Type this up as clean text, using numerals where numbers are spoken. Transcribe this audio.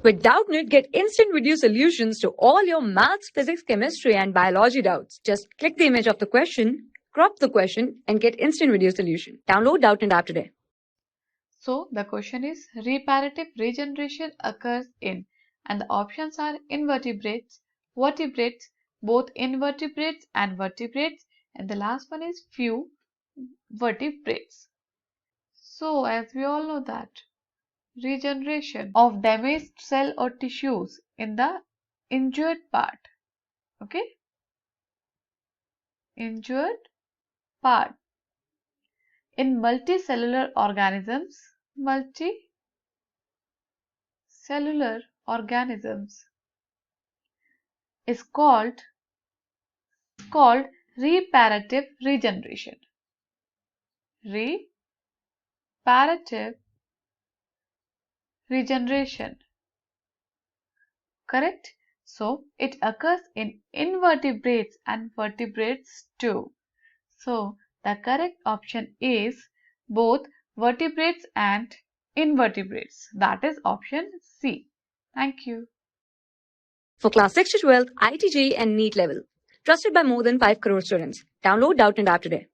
With Doubtnut, get instant video solutions to all your maths, physics, chemistry, and biology doubts. Just click the image of the question, crop the question, and get instant video solution. Download Doubtnut app today. So the question is, reparative regeneration occurs in, and the options are invertebrates, vertebrates, both invertebrates and vertebrates, and the last one is few vertebrates. So as we all know that regeneration of damaged cell or tissues in the injured part, okay, injured part in multicellular organisms is called reparative regeneration. Reparative regeneration. Correct? So it occurs in invertebrates and vertebrates too. So the correct option is both vertebrates and invertebrates. That is option C. Thank you. For class 6 to 12, IIT JEE and NEET level. Trusted by more than 5 crore students. Download Doubtnut app today.